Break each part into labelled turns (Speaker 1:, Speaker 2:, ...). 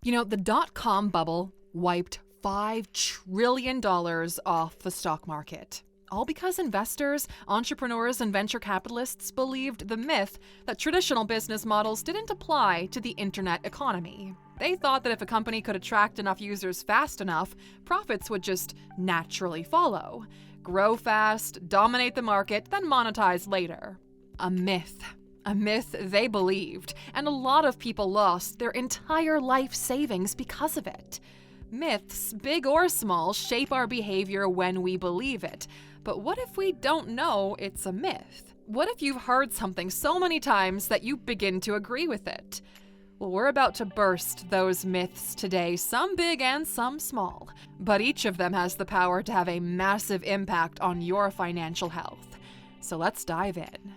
Speaker 1: The dot-com bubble wiped $5 trillion off the stock market. All because investors, entrepreneurs, and venture capitalists believed the myth that traditional business models didn't apply to the internet economy. They thought that if a company could attract enough users fast enough, profits would just naturally follow. Grow fast, dominate the market, then monetize later. A myth. A myth they believed, and a lot of people lost their entire life savings because of it. Myths, big or small, shape our behavior when we believe it. But what if we don't know it's a myth? What if you've heard something so many times that you begin to agree with it? Well, we're about to burst those myths today, some big and some small. But each of them has the power to have a massive impact on your financial health. So let's dive in.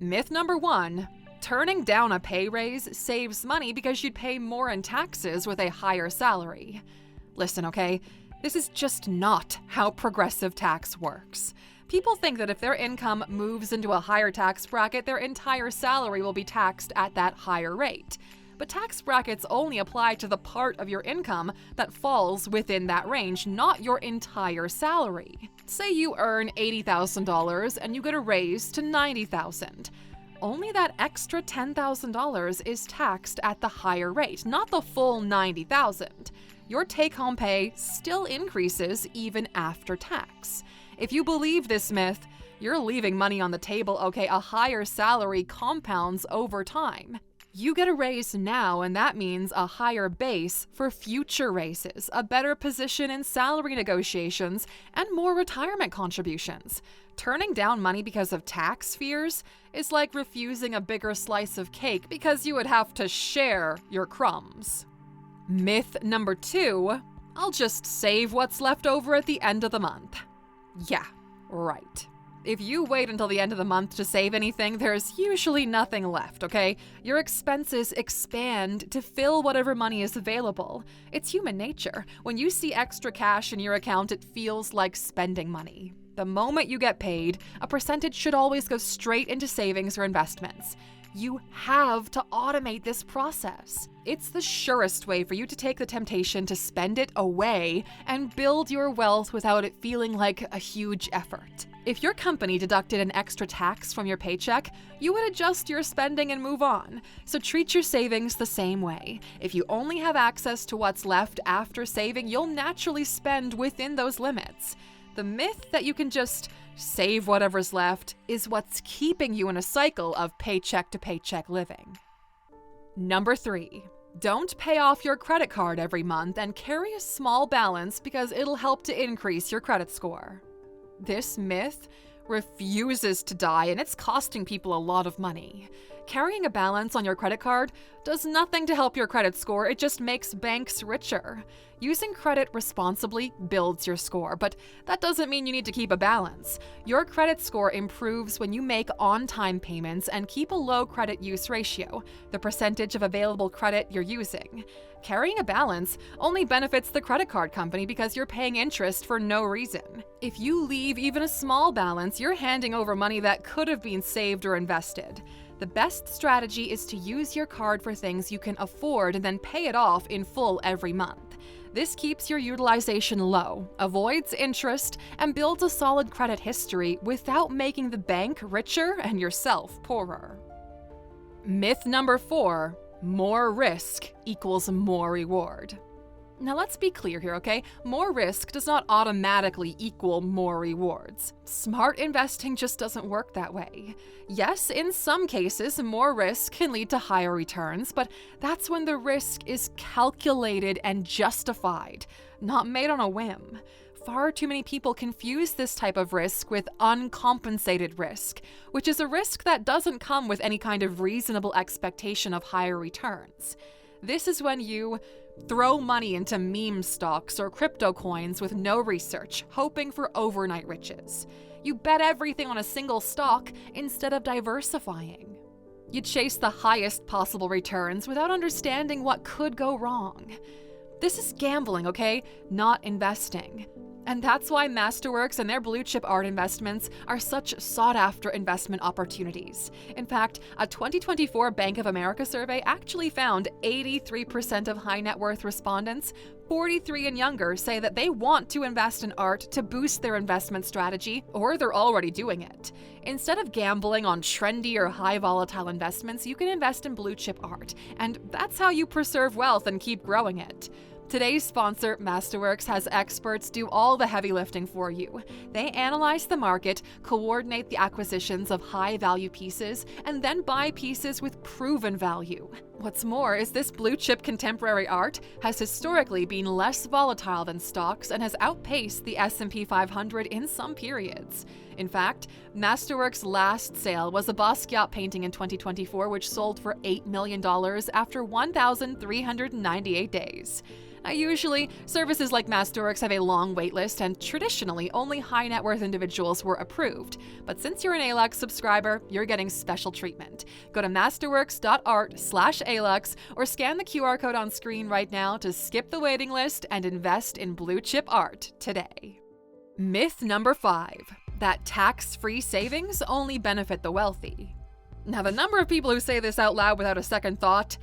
Speaker 1: Myth number 1. Turning down a pay raise saves money because you'd pay more in taxes with a higher salary. Listen, okay? This is just not how progressive tax works. People think that if their income moves into a higher tax bracket, their entire salary will be taxed at that higher rate. But tax brackets only apply to the part of your income that falls within that range, not your entire salary. Say you earn $80,000 and you get a raise to $90,000. Only that extra $10,000 is taxed at the higher rate, not the full $90,000. Your take-home pay still increases even after tax. If you believe this myth, you're leaving money on the table, okay? A higher salary compounds over time. You get a raise now, and that means a higher base for future raises, a better position in salary negotiations, and more retirement contributions. Turning down money because of tax fears is like refusing a bigger slice of cake because you would have to share your crumbs. Myth number 2, I'll just save what's left over at the end of the month. Yeah, right. If you wait until the end of the month to save anything, there's usually nothing left, okay? Your expenses expand to fill whatever money is available. It's human nature. When you see extra cash in your account, it feels like spending money. The moment you get paid, a percentage should always go straight into savings or investments. You have to automate this process. It's the surest way for you to take the temptation to spend it away and build your wealth without it feeling like a huge effort. If your company deducted an extra tax from your paycheck, you would adjust your spending and move on. So treat your savings the same way. If you only have access to what's left after saving, you'll naturally spend within those limits. The myth that you can just save whatever's left is what's keeping you in a cycle of paycheck to paycheck living. Number 3, don't pay off your credit card every month and carry a small balance because it'll help to increase your credit score. This myth refuses to die, and it's costing people a lot of money. Carrying a balance on your credit card does nothing to help your credit score, it just makes banks richer. Using credit responsibly builds your score, but that doesn't mean you need to keep a balance. Your credit score improves when you make on-time payments and keep a low credit use ratio, the percentage of available credit you're using. Carrying a balance only benefits the credit card company because you're paying interest for no reason. If you leave even a small balance, you're handing over money that could have been saved or invested. The best strategy is to use your card for things you can afford and then pay it off in full every month. This keeps your utilization low, avoids interest, and builds a solid credit history without making the bank richer and yourself poorer. Myth number 4, more risk equals more reward. Now let's be clear here, okay? More risk does not automatically equal more rewards. Smart investing just doesn't work that way. Yes, in some cases, more risk can lead to higher returns, but that's when the risk is calculated and justified, not made on a whim. Far too many people confuse this type of risk with uncompensated risk, which is a risk that doesn't come with any kind of reasonable expectation of higher returns. This is when you throw money into meme stocks or crypto coins with no research, hoping for overnight riches. You bet everything on a single stock instead of diversifying. You chase the highest possible returns without understanding what could go wrong. This is gambling, okay? Not investing. And that's why Masterworks and their blue chip art investments are such sought-after investment opportunities. In fact, a 2024 Bank of America survey actually found 83% of high net worth respondents, 43 and younger, say that they want to invest in art to boost their investment strategy, or they're already doing it. Instead of gambling on trendy or high volatile investments, you can invest in blue chip art, and that's how you preserve wealth and keep growing it. Today's sponsor, Masterworks, has experts do all the heavy lifting for you. They analyze the market, coordinate the acquisitions of high-value pieces, and then buy pieces with proven value. What's more is this blue-chip contemporary art has historically been less volatile than stocks and has outpaced the S&P 500 in some periods. In fact, Masterworks' last sale was a Basquiat painting in 2024, which sold for $8 million after 1,398 days. Now, usually, services like Masterworks have a long waitlist, and traditionally, only high net worth individuals were approved. But since you're an Alux subscriber, you're getting special treatment. Go to masterworks.art/Alux or scan the QR code on screen right now to skip the waiting list and invest in blue chip art today. Myth number 5, that tax-free savings only benefit the wealthy. Now, the number of people who say this out loud without a second thought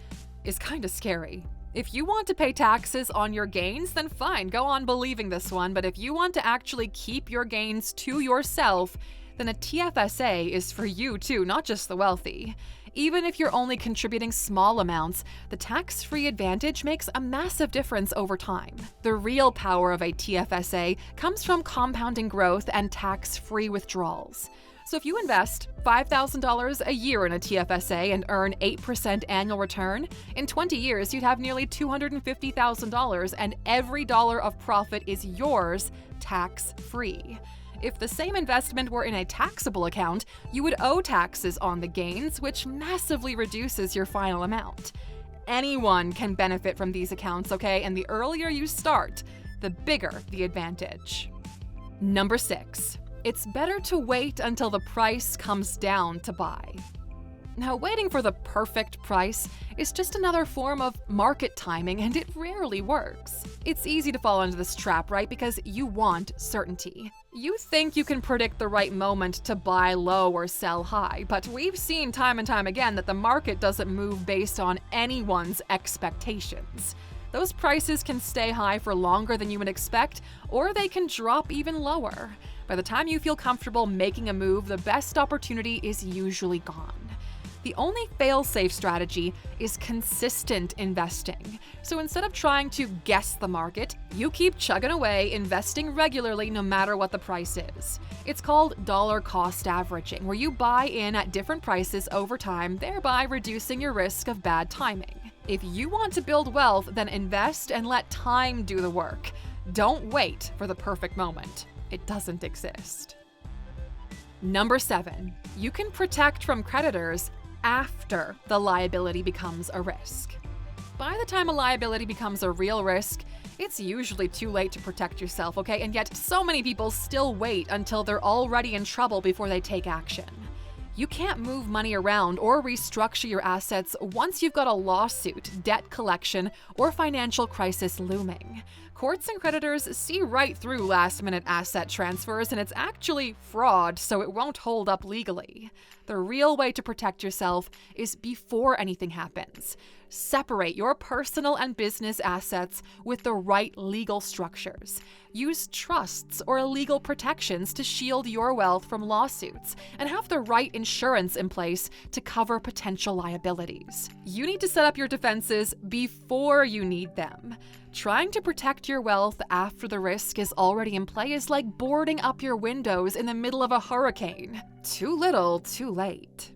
Speaker 1: is kind of scary. If you want to pay taxes on your gains, then fine, go on believing this one. But if you want to actually keep your gains to yourself, then a TFSA is for you too, not just the wealthy. Even if you're only contributing small amounts, the tax-free advantage makes a massive difference over time. The real power of a TFSA comes from compounding growth and tax-free withdrawals. So if you invest $5,000 a year in a TFSA and earn 8% annual return, in 20 years you'd have nearly $250,000, and every dollar of profit is yours tax-free. If the same investment were in a taxable account, you would owe taxes on the gains, which massively reduces your final amount. Anyone can benefit from these accounts, okay? And the earlier you start, the bigger the advantage. Number 6. It's better to wait until the price comes down to buy. Now, waiting for the perfect price is just another form of market timing, and it rarely works. It's easy to fall into this trap, right? Because you want certainty. You think you can predict the right moment to buy low or sell high, but we've seen time and time again that the market doesn't move based on anyone's expectations. Those prices can stay high for longer than you would expect, or they can drop even lower. By the time you feel comfortable making a move, the best opportunity is usually gone. The only fail-safe strategy is consistent investing. So instead of trying to guess the market, you keep chugging away, investing regularly no matter what the price is. It's called dollar cost averaging, where you buy in at different prices over time, thereby reducing your risk of bad timing. If you want to build wealth, then invest and let time do the work. Don't wait for the perfect moment. It doesn't exist. Number 7, you can protect from creditors after the liability becomes a risk. By the time a liability becomes a real risk, it's usually too late to protect yourself, okay? And yet so many people still wait until they're already in trouble before they take action. You can't move money around or restructure your assets once you've got a lawsuit, debt collection, or financial crisis looming. Courts and creditors see right through last-minute asset transfers, and it's actually fraud, so it won't hold up legally. The real way to protect yourself is before anything happens. Separate your personal and business assets with the right legal structures. Use trusts or legal protections to shield your wealth from lawsuits, and have the right insurance in place to cover potential liabilities. You need to set up your defenses before you need them. Trying to protect your wealth after the risk is already in play is like boarding up your windows in the middle of a hurricane. Too little, too late.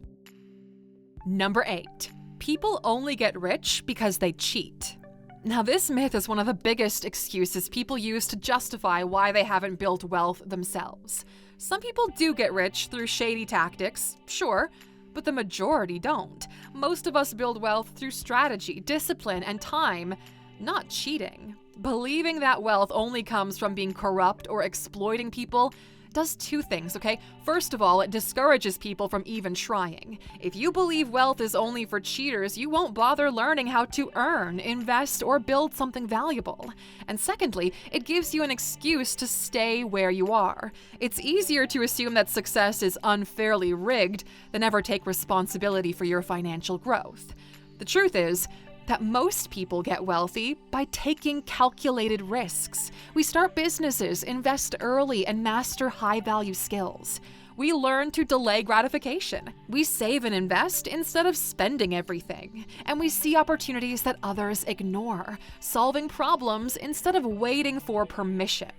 Speaker 1: Number 8. People only get rich because they cheat. Now, this myth is one of the biggest excuses people use to justify why they haven't built wealth themselves. Some people do get rich through shady tactics, sure, but the majority don't. Most of us build wealth through strategy, discipline, and time, not cheating. Believing that wealth only comes from being corrupt or exploiting people does two things, okay? First of all, it discourages people from even trying. If you believe wealth is only for cheaters, you won't bother learning how to earn, invest, or build something valuable. And secondly, it gives you an excuse to stay where you are. It's easier to assume that success is unfairly rigged than ever take responsibility for your financial growth. The truth is that most people get wealthy by taking calculated risks. We start businesses, invest early, and master high-value skills. We learn to delay gratification. We save and invest instead of spending everything. And we see opportunities that others ignore, solving problems instead of waiting for permission.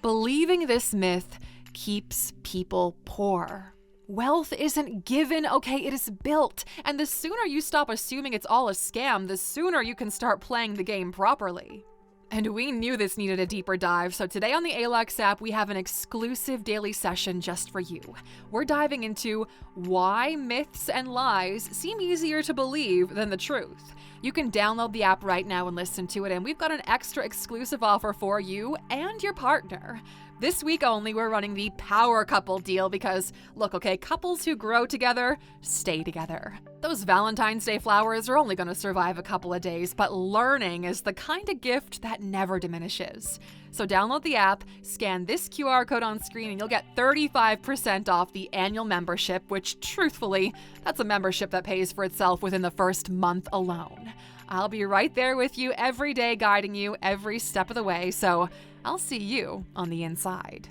Speaker 1: Believing this myth keeps people poor. Wealth isn't given, okay, it is built. And the sooner you stop assuming it's all a scam, the sooner you can start playing the game properly. And we knew this needed a deeper dive, so today on the Alux app, we have an exclusive daily session just for you. We're diving into why myths and lies seem easier to believe than the truth. You can download the app right now and listen to it, and we've got an extra exclusive offer for you and your partner. This week only, we're running the Power Couple deal because, look, okay, couples who grow together stay together. Those Valentine's Day flowers are only going to survive a couple of days, but learning is the kind of gift that never diminishes. So download the app, scan this QR code on screen, and you'll get 35% off the annual membership, which, truthfully, that's a membership that pays for itself within the first month alone. I'll be right there with you every day, guiding you every step of the way, so I'll see you on the inside.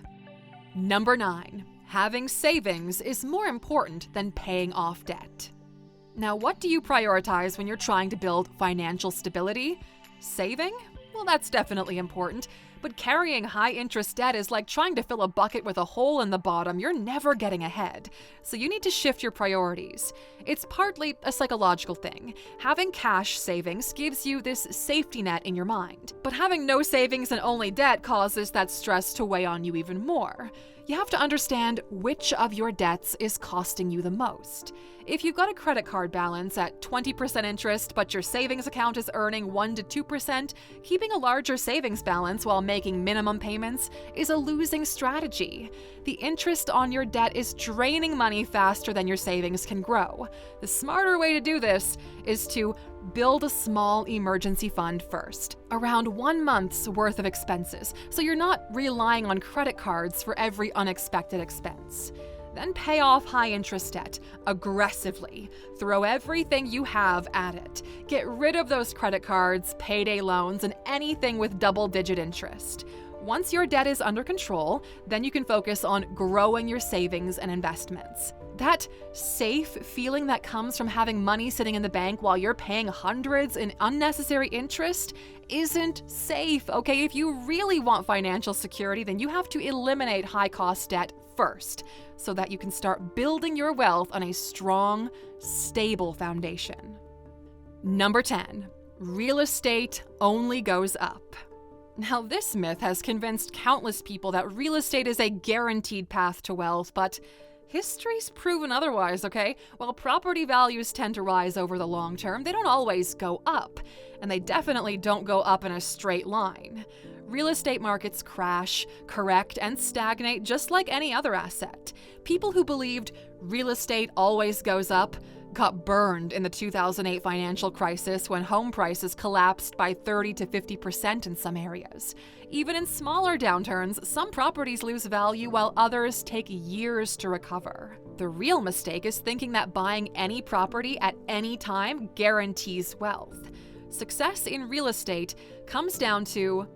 Speaker 1: Number 9. Having savings is more important than paying off debt. Now, what do you prioritize when you're trying to build financial stability? Saving? Well, that's definitely important. But carrying high-interest debt is like trying to fill a bucket with a hole in the bottom. You're never getting ahead. So you need to shift your priorities. It's partly a psychological thing. Having cash savings gives you this safety net in your mind. But having no savings and only debt causes that stress to weigh on you even more. You have to understand which of your debts is costing you the most. If you've got a credit card balance at 20% interest, but your savings account is earning 1 to 2%, keeping a larger savings balance while making minimum payments is a losing strategy. The interest on your debt is draining money faster than your savings can grow. The smarter way to do this is to build a small emergency fund first, around 1 month's worth of expenses, so you're not relying on credit cards for every unexpected expense. Then pay off high-interest debt aggressively. Throw everything you have at it. Get rid of those credit cards, payday loans, and anything with double-digit interest. Once your debt is under control, then you can focus on growing your savings and investments. That safe feeling that comes from having money sitting in the bank while you're paying hundreds in unnecessary interest isn't safe, okay? If you really want financial security, then you have to eliminate high-cost debt first, so that you can start building your wealth on a strong, stable foundation. Number 10. Real estate only goes up. Now, this myth has convinced countless people that real estate is a guaranteed path to wealth, but history's proven otherwise, okay? While property values tend to rise over the long term, they don't always go up, and they definitely don't go up in a straight line. Real estate markets crash, correct, and stagnate just like any other asset. People who believed real estate always goes up got burned in the 2008 financial crisis when home prices collapsed by 30 to 50% in some areas. Even in smaller downturns, some properties lose value while others take years to recover. The real mistake is thinking that buying any property at any time guarantees wealth. Success in real estate comes down to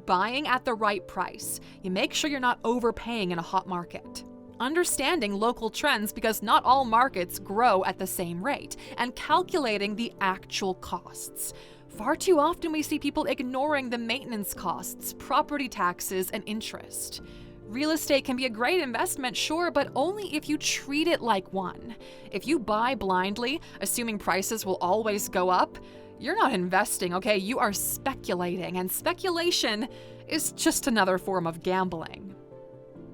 Speaker 1: buying at the right price. You make sure you're not overpaying in a hot market. Understanding local trends because not all markets grow at the same rate, and calculating the actual costs. Far too often we see people ignoring the maintenance costs, property taxes, and interest. Real estate can be a great investment, sure, but only if you treat it like one. If you buy blindly, assuming prices will always go up, you're not investing, okay? You are speculating, and speculation is just another form of gambling.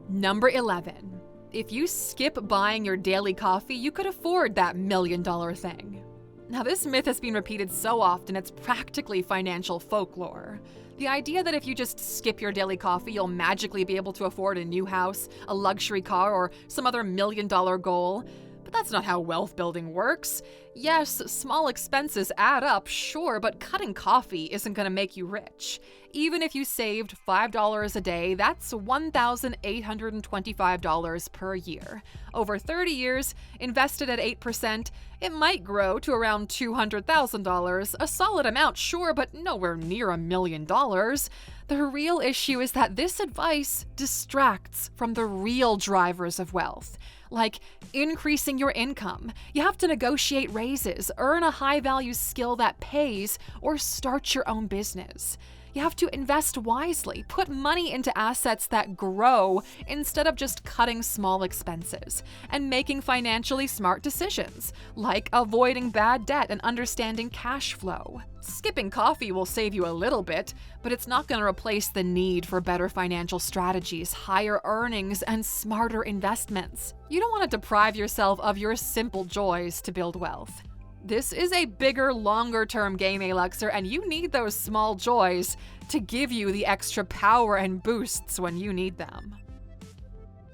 Speaker 1: Number 11. If you skip buying your daily coffee, you could afford that $1 million thing. Now, this myth has been repeated so often it's practically financial folklore. The idea that if you just skip your daily coffee, you'll magically be able to afford a new house, a luxury car, or some other million-dollar goal. But that's not how wealth building works. Yes, small expenses add up, sure, but cutting coffee isn't going to make you rich. Even if you saved $5 a day, that's $1,825 per year. Over 30 years, invested at 8%, it might grow to around $200,000. A solid amount, sure, but nowhere near $1 million. The real issue is that this advice distracts from the real drivers of wealth, like increasing your income. You have to negotiate raises, earn a high-value skill that pays, or start your own business. You have to invest wisely, put money into assets that grow instead of just cutting small expenses, and making financially smart decisions, like avoiding bad debt and understanding cash flow. Skipping coffee will save you a little bit, but it's not going to replace the need for better financial strategies, higher earnings, and smarter investments. You don't want to deprive yourself of your simple joys to build wealth. This is a bigger, longer-term game, Aluxer, and you need those small joys to give you the extra power and boosts when you need them.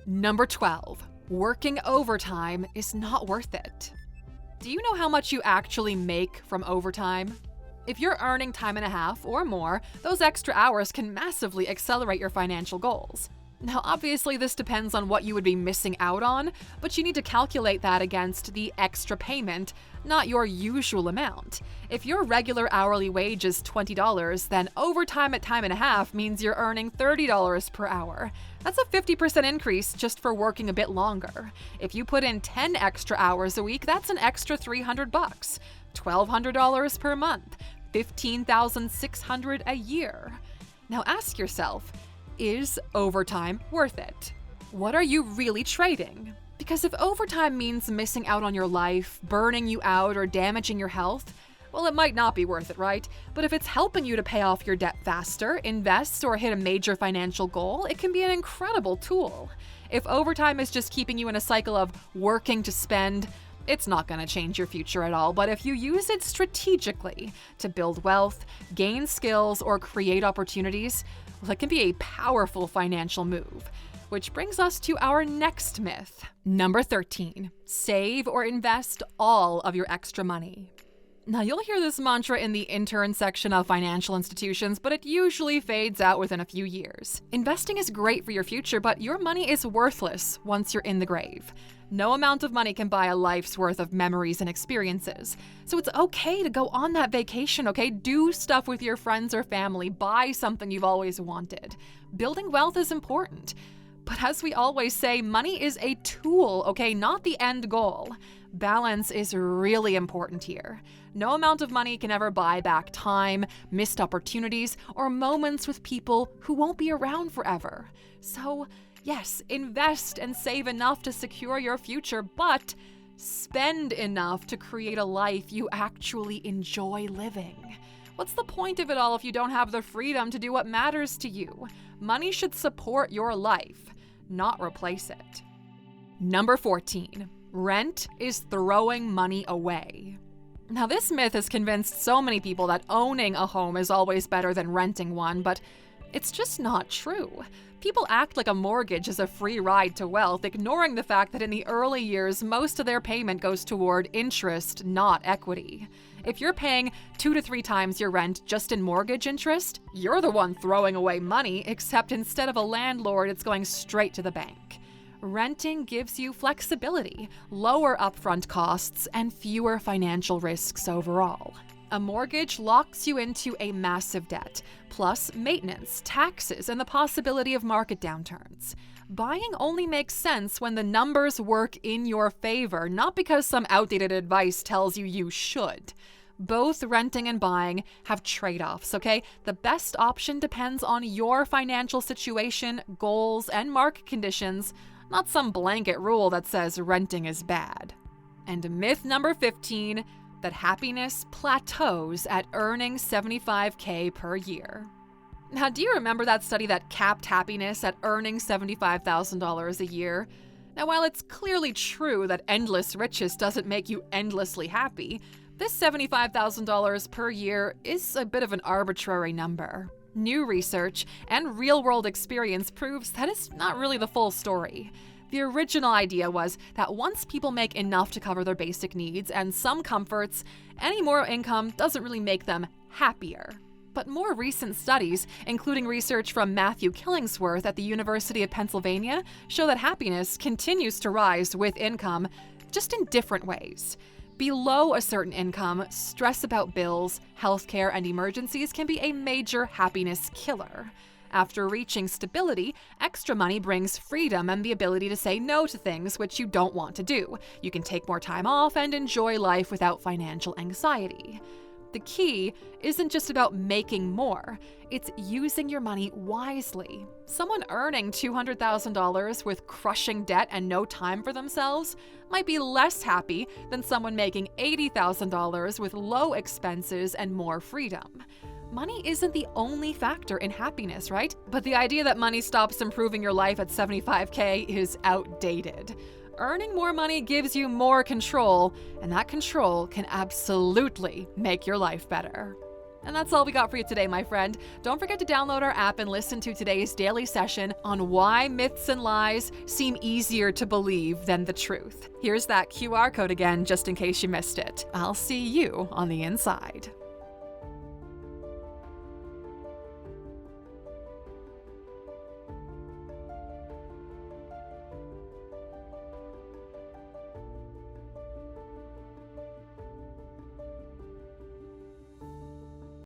Speaker 1: Number 12. Working overtime is not worth it. Do you know how much you actually make from overtime? If you're earning time and a half or more, those extra hours can massively accelerate your financial goals. Now, obviously, this depends on what you would be missing out on, but you need to calculate that against the extra payment, not your usual amount. If your regular hourly wage is $20, then overtime at time and a half means you're earning $30 per hour. That's a 50% increase just for working a bit longer. If you put in 10 extra hours a week, that's an extra $300, $1,200 per month, $15,600 a year. Now ask yourself, is overtime worth it? What are you really trading? Because if overtime means missing out on your life, burning you out, or damaging your health, well, it might not be worth it, right? But if it's helping you to pay off your debt faster, invest, or hit a major financial goal, it can be an incredible tool. If overtime is just keeping you in a cycle of working to spend, it's not going to change your future at all, but if you use it strategically to build wealth, gain skills, or create opportunities, well, it can be a powerful financial move. Which brings us to our next myth. Number 13. Save or invest all of your extra money. Now, you'll hear this mantra in the intern section of financial institutions, but it usually fades out within a few years. Investing is great for your future, but your money is worthless once you're in the grave. No amount of money can buy a life's worth of memories and experiences. So it's okay to go on that vacation, okay? Do stuff with your friends or family. Buy something you've always wanted. Building wealth is important. But as we always say, money is a tool, okay? Not the end goal. Balance is really important here. No amount of money can ever buy back time, missed opportunities, or moments with people who won't be around forever. So, yes, invest and save enough to secure your future, but spend enough to create a life you actually enjoy living. What's the point of it all if you don't have the freedom to do what matters to you? Money should support your life, not replace it. Number 14. Rent is throwing money away. Now, this myth has convinced so many people that owning a home is always better than renting one, but it's just not true. People act like a mortgage is a free ride to wealth, ignoring the fact that in the early years, most of their payment goes toward interest, not equity. If you're paying 2 to 3 times your rent just in mortgage interest, you're the one throwing away money, except instead of a landlord, it's going straight to the bank. Renting gives you flexibility, lower upfront costs, and fewer financial risks overall. A mortgage locks you into a massive debt, plus maintenance, taxes, and the possibility of market downturns. Buying only makes sense when the numbers work in your favor, not because some outdated advice tells you you should. Both renting and buying have trade-offs, okay? The best option depends on your financial situation, goals, and market conditions, not some blanket rule that says renting is bad. And myth number 15, that happiness plateaus at earning $75K per year. Now, do you remember that study that capped happiness at earning $75,000 a year? Now, while it's clearly true that endless riches doesn't make you endlessly happy, This $75,000 per year is a bit of an arbitrary number. New research and real-world experience proves that it's not really the full story. The original idea was that once people make enough to cover their basic needs and some comforts, any more income doesn't really make them happier. But more recent studies, including research from Matthew Killingsworth at the University of Pennsylvania, show that happiness continues to rise with income, just in different ways. Below a certain income, stress about bills, healthcare, and emergencies can be a major happiness killer. After reaching stability, extra money brings freedom and the ability to say no to things which you don't want to do. You can take more time off and enjoy life without financial anxiety. The key isn't just about making more, it's using your money wisely. Someone earning $200,000 with crushing debt and no time for themselves might be less happy than someone making $80,000 with low expenses and more freedom. Money isn't the only factor in happiness, right? But the idea that money stops improving your life at $75K is outdated. Earning more money gives you more control, and that control can absolutely make your life better. And that's all we got for you today, my friend. Don't forget to download our app and listen to today's daily session on why myths and lies seem easier to believe than the truth. Here's that QR code again, just in case you missed it. I'll see you on the inside.